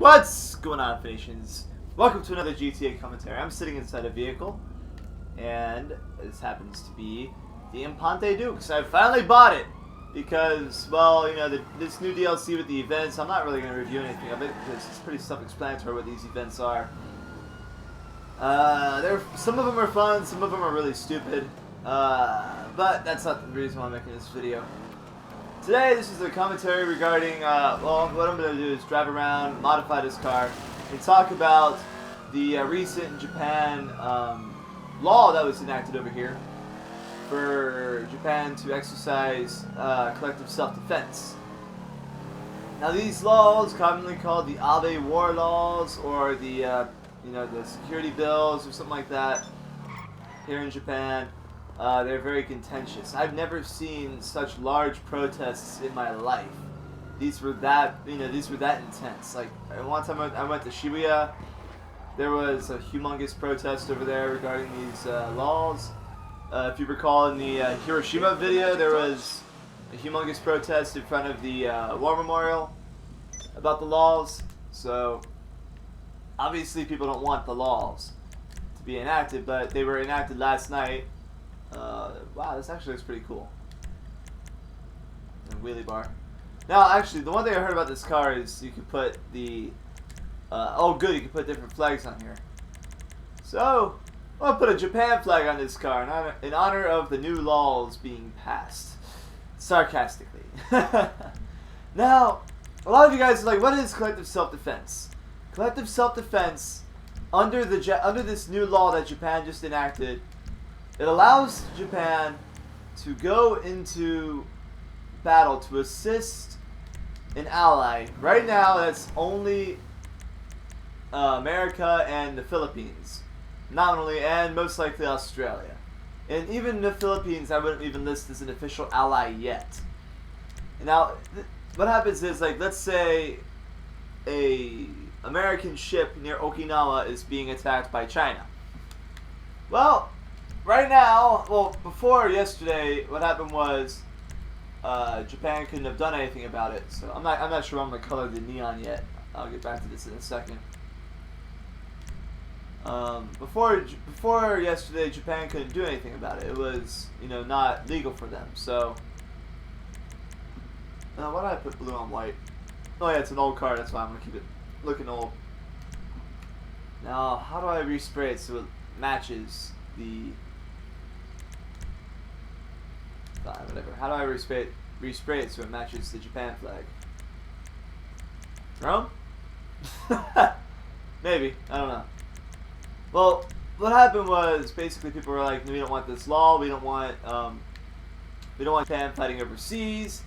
What's going on, Phoenicians? Welcome to another GTA commentary. I'm sitting inside a vehicle, and this happens to be the Impante Dukes. I finally bought it because, well, you know, this new DLC with the events, I'm not really going to review anything of it because it's pretty self-explanatory what these events are. Some of them are fun, some of them are really stupid, but that's not the reason why I'm making this video. Today, this is a commentary regarding, well, what I'm going to do is drive around, modify this car, and talk about the recent Japan law that was enacted over here for Japan to exercise collective self-defense. Now, these laws, commonly called the Abe War laws, or the, you know, the security bills, or something like that, here in Japan. They're very contentious. I've never seen such large protests in my life. These were that, these were that intense. Like, one time I went to Shibuya, there was a humongous protest over there regarding these laws. If you recall in the Hiroshima video, there was a humongous protest in front of the War Memorial about the laws. So, obviously people don't want the laws to be enacted, but they were enacted last night. Wow, this actually looks pretty cool. And wheelie bar. Now, actually, the one thing I heard about this car is you could put the... oh, good, you can put different flags on here. So, I'll put a Japan flag on this car in honor of the new laws being passed. Sarcastically. Now, a lot of you guys are like, what is collective self-defense? Collective self-defense, under this new law that Japan just enacted, it allows Japan to go into battle to assist an ally. Right now, that's only America and the Philippines. Nominally, and most likely Australia. And even the Philippines, I wouldn't even list as an official ally yet. Now, what happens is, like, let's say a American ship near Okinawa is being attacked by China. Well, right now, well, before yesterday, what happened was Japan couldn't have done anything about it. So I'm not sure I'm gonna color the neon yet. I'll get back to this in a second. Before yesterday, Japan couldn't do anything about it. It was, not legal for them. So why did I put blue on white? Oh yeah, it's an old car. That's why I'm gonna keep it looking old. Now, how do I respray it so it matches the? Whatever. How do I respray it so it matches the Japan flag? Chrome? Maybe. I don't know. Well, what happened was basically people were like, we don't want this law. We don't want Japan fighting overseas.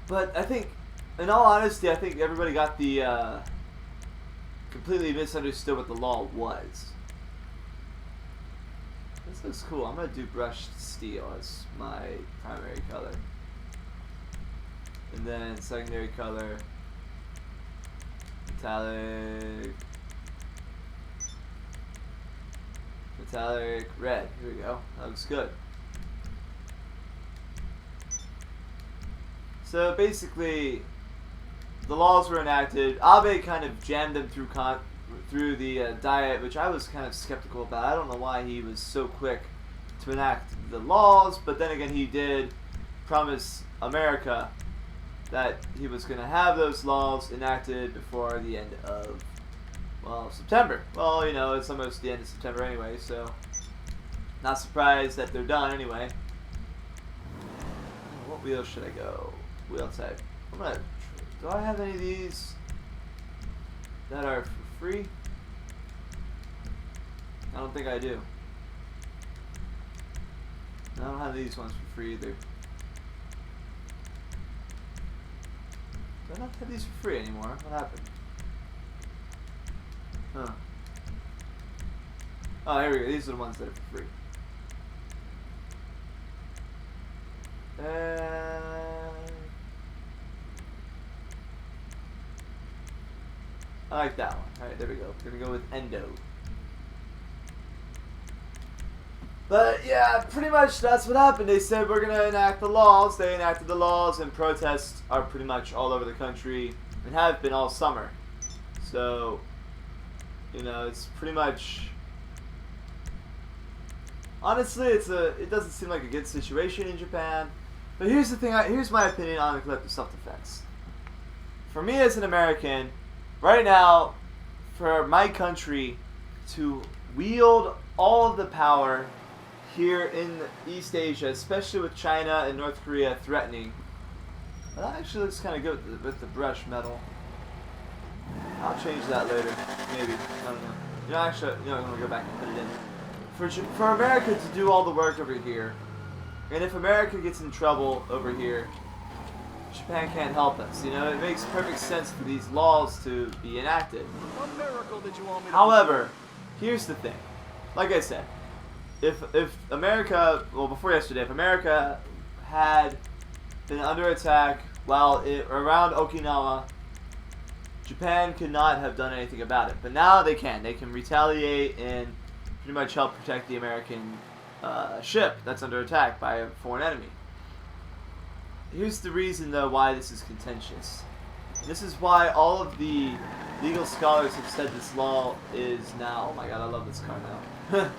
But I think, in all honesty, I think everybody got the completely misunderstood what the law was. This looks cool. I'm going to do brushed steel as my primary color. And then secondary color, metallic red. Here we go. That looks good. So basically, the laws were enacted. Abe kind of jammed them through the diet, which I was kind of skeptical about. I don't know why he was so quick to enact the laws, but then again, he did promise America that he was going to have those laws enacted before the end of, well, September. Well, it's almost the end of September anyway, so not surprised that they're done anyway. What wheel should I go? Wheel type. Do I have any of these that are for free? I don't think I do. I don't have these ones for free either. Do I not have these for free anymore? What happened? Huh. Oh, here we go. These are the ones that are for free. I like that one. Alright, there we go. We're gonna go with Endo. But yeah, pretty much that's what happened. They said we're gonna enact the laws. They enacted the laws, and protests are pretty much all over the country and have been all summer. So, you know, it's pretty much. Honestly, it doesn't seem like a good situation in Japan. But here's the thing. Here's my opinion on collective self-defense. For me as an American, right now, for my country to wield all of the power here in East Asia, especially with China and North Korea threatening. Well, that actually looks kind of good with the brush metal. I'll change that later, maybe. I don't know. You know, actually, you know, I'm gonna go back and put it in. For America to do all the work over here, and if America gets in trouble over here, Japan can't help us. You know, it makes perfect sense for these laws to be enacted. What miracle did you want me to However, here's the thing. Like I said, if America, well, before yesterday, if America had been under attack while around Okinawa, Japan could not have done anything about it. But now they can. They can retaliate and pretty much help protect the American ship that's under attack by a foreign enemy. Here's the reason, though, why this is contentious. This is why all of the legal scholars have said this law is now... Oh my god, I love this car now.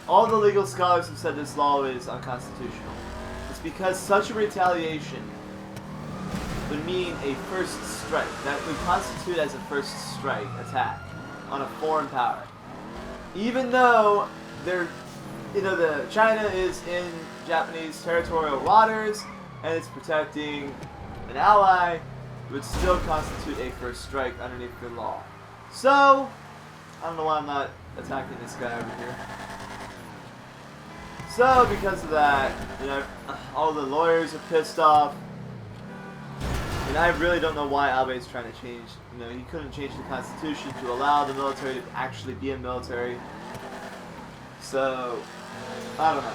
All the legal scholars have said this law is unconstitutional. It's because such a retaliation would mean a first strike. That would constitute as a first strike attack on a foreign power. Even though they're... You know, the China is in Japanese territorial waters, and it's protecting an ally, it would still constitute a first strike underneath the law. So, I don't know why I'm not attacking this guy over here. So, because of that, you know, all the lawyers are pissed off. And I really don't know why Abe's trying to change. You know, he couldn't change the constitution to allow the military to actually be a military. So, I don't know.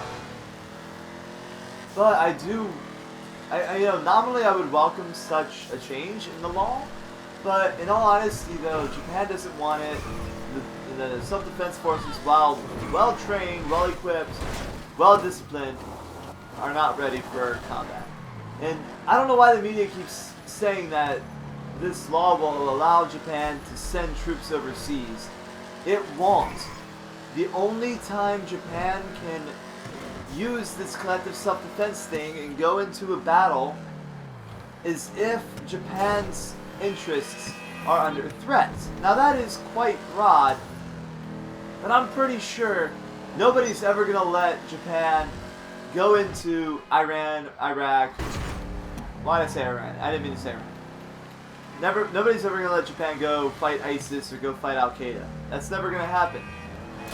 But I do... you know, nominally I would welcome such a change in the law, but in all honesty, though, Japan doesn't want it. The self-defense forces, while well-trained, well-equipped, well-disciplined, are not ready for combat. And I don't know why the media keeps saying that this law will allow Japan to send troops overseas. It won't. The only time Japan can use this collective self-defense thing and go into a battle is if Japan's interests are under threat. Now that is quite broad, but I'm pretty sure nobody's ever going to let Japan go into Iran, Iraq. Why did I say Iran? I didn't mean to say Iran. Nobody's ever going to let Japan go fight ISIS or go fight Al-Qaeda. That's never going to happen.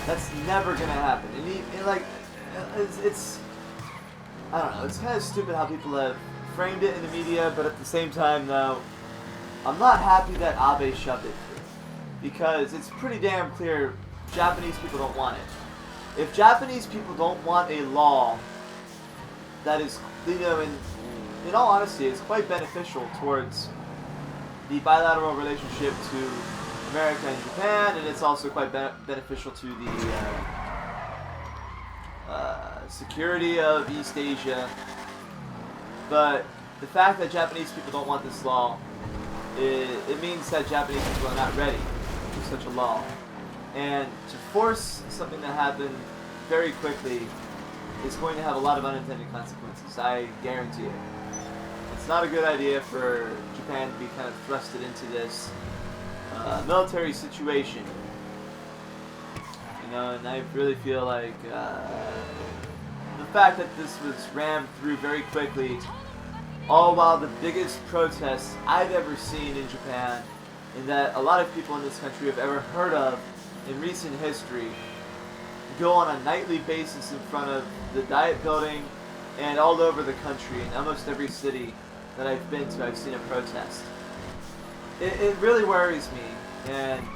That's never going to happen. And like, it's I don't know, it's kind of stupid how people have framed it in the media, but at the same time, though, I'm not happy that Abe shoved it through, because it's pretty damn clear Japanese people don't want it. If Japanese people don't want a law that is, you know, in all honesty, it's quite beneficial towards the bilateral relationship to America and Japan, and it's also quite beneficial to the security of East Asia. But the fact that Japanese people don't want this law, it means that Japanese people are not ready for such a law. And to force something to happen very quickly is going to have a lot of unintended consequences, I guarantee it. It's not a good idea for Japan to be kind of thrusted into this military situation. You know, and I really feel like the fact that this was rammed through very quickly, all while the biggest protests I've ever seen in Japan, and that a lot of people in this country have ever heard of in recent history, go on a nightly basis in front of the Diet Building and all over the country. In almost every city that I've been to, I've seen a protest. It really worries me, and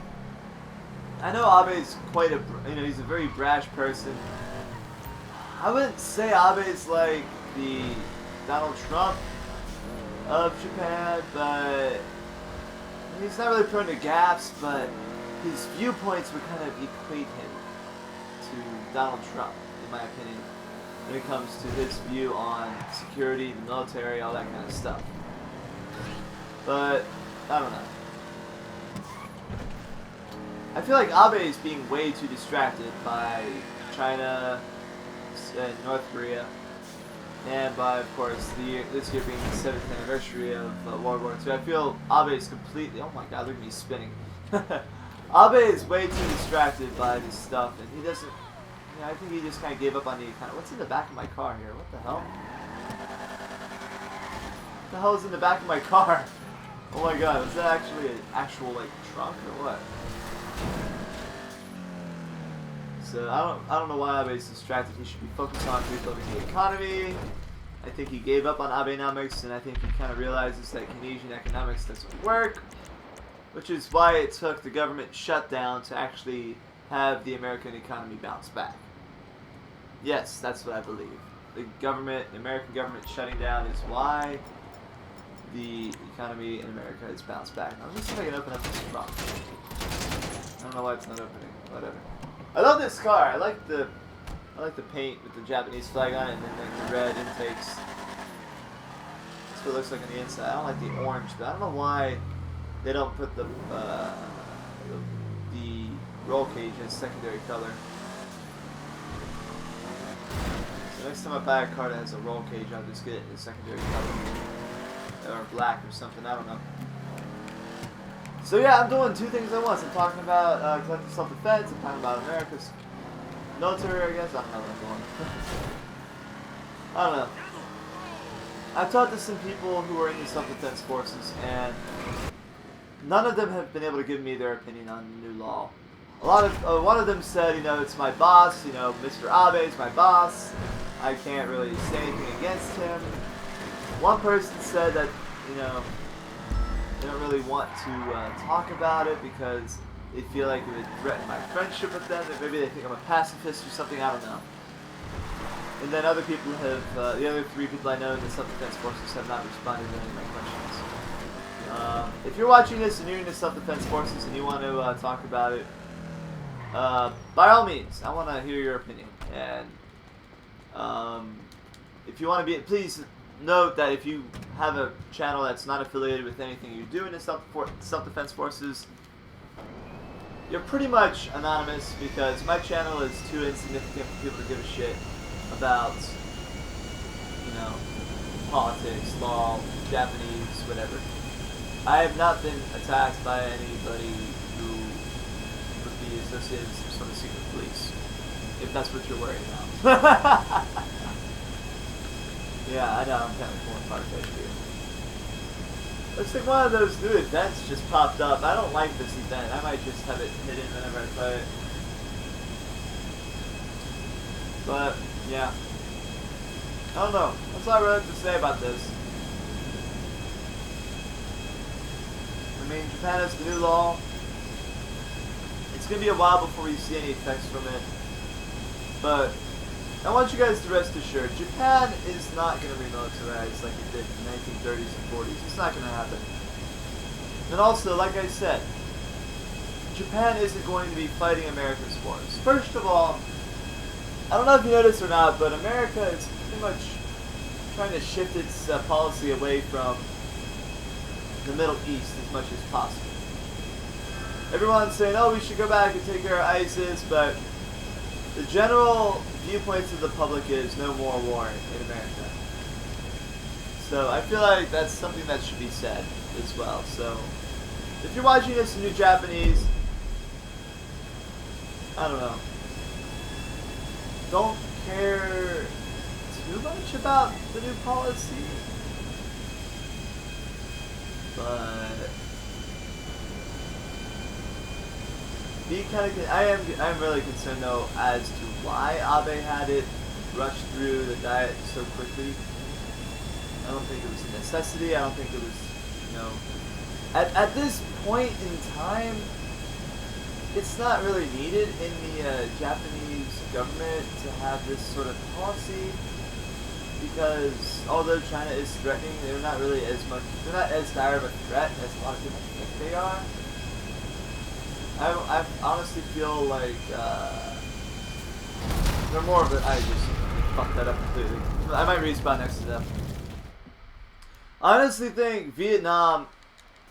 I know Abe's quite a, you know, he's a very brash person. I wouldn't say Abe's like the Donald Trump of Japan, but he's not really prone to gaffes, but his viewpoints would kind of equate him to Donald Trump, in my opinion, when it comes to his view on security, the military, all that kind of stuff. But I don't know. I feel like Abe is being way too distracted by China and North Korea, and by, of course, this year being the 7th anniversary of World War II. I feel Abe is completely... Oh my god, look at me spinning. Abe is way too distracted by this stuff, and he doesn't... Yeah, I think he just kind of gave up on the economy. What's in the back of my car here? What the hell? What the hell is in the back of my car? Oh my god, was that actually an actual, like, trunk or what? So I don't know why Abe is distracted. He should be focused on rebuilding the economy. I think he gave up on Abenomics, and I think he kind of realizes that Keynesian economics doesn't work, which is why it took the government shutdown to actually have the American economy bounce back. Yes, that's what I believe. The American government shutting down is why the economy in America is bounced back. Now, let me see if I can open up this trunk. I don't know why it's not opening. Whatever. I love this car. I like the paint with the Japanese flag on it, and then like the red intakes. That's what it looks like on the inside. I don't like the orange, but I don't know why they don't put the roll cage as secondary color. So next time I buy a car that has a roll cage, I'll just get it in a secondary color. Or black or something, I don't know. So yeah, I'm doing two things at once. I'm talking about collective self-defense, I'm talking about America's military, I guess. I don't know what I'm doing. I don't know. I've talked to some people who are in the self-defense forces, and none of them have been able to give me their opinion on the new law. One of them said, you know, it's my boss, you know, Mr. Abe is my boss. I can't really say anything against him. One person said that, you know, they don't really want to talk about it because they feel like it would threaten my friendship with them, that maybe they think I'm a pacifist or something, I don't know. And then other people have, the other 3 people I know in the self-defense forces have not responded to any of my questions. If you're watching this and you're in the self-defense forces and you want to talk about it, by all means, I want to hear your opinion. And if you want to be, please note that if you have a channel that's not affiliated with anything you do in the self-defense forces, you're pretty much anonymous because my channel is too insignificant for people to give a shit about, you know, politics, law, Japanese, whatever. I have not been attacked by anybody who would be associated with some sort of secret police, if that's what you're worried about. Yeah, I know, I'm kind of pulling far-fetched here. Looks like one of those new events just popped up. I don't like this event. I might just have it hidden whenever I play it. But, yeah. I don't know. That's all I really have to say about this. I mean, Japan has the new law. It's going to be a while before we see any effects from it. But I want you guys to rest assured, Japan is not going to remilitarize like it did in the 1930s and 40s. It's not going to happen. And also, like I said, Japan isn't going to be fighting America's wars. First of all, I don't know if you noticed or not, but America is pretty much trying to shift its policy away from the Middle East as much as possible. Everyone's saying, oh, we should go back and take care of ISIS, but the general viewpoints of the public is no more war in America. So I feel like that's something that should be said as well. So if you're watching this and you're Japanese, I don't know, don't care too much about the new policy, but be kind of. I'm really concerned though as to why Abe had it rush through the diet so quickly. I don't think it was a necessity. I don't think it was, you know, at this point in time, it's not really needed in the Japanese government to have this sort of policy, because although China is threatening, they're not really as much. They're not as dire of a threat as a lot of people think they are. I honestly feel like they're more of it. I just fucked that up completely. I might respawn next to them. I honestly think Vietnam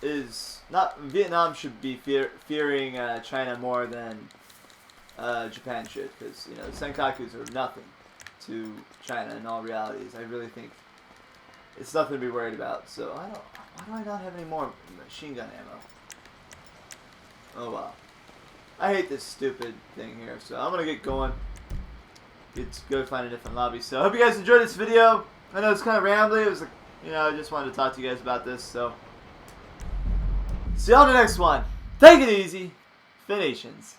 is not Vietnam should be fearing China more than Japan should, because you know the Senkakus are nothing to China in all realities. I really think it's nothing to be worried about. So why do I not have any more machine gun ammo? Oh well. I hate this stupid thing here, so I'm gonna get going. Go find a different lobby. So I hope you guys enjoyed this video. I know it's kind of rambly. It was like, you know, I just wanted to talk to you guys about this. So see you on the next one. Take it easy, Phoenicians.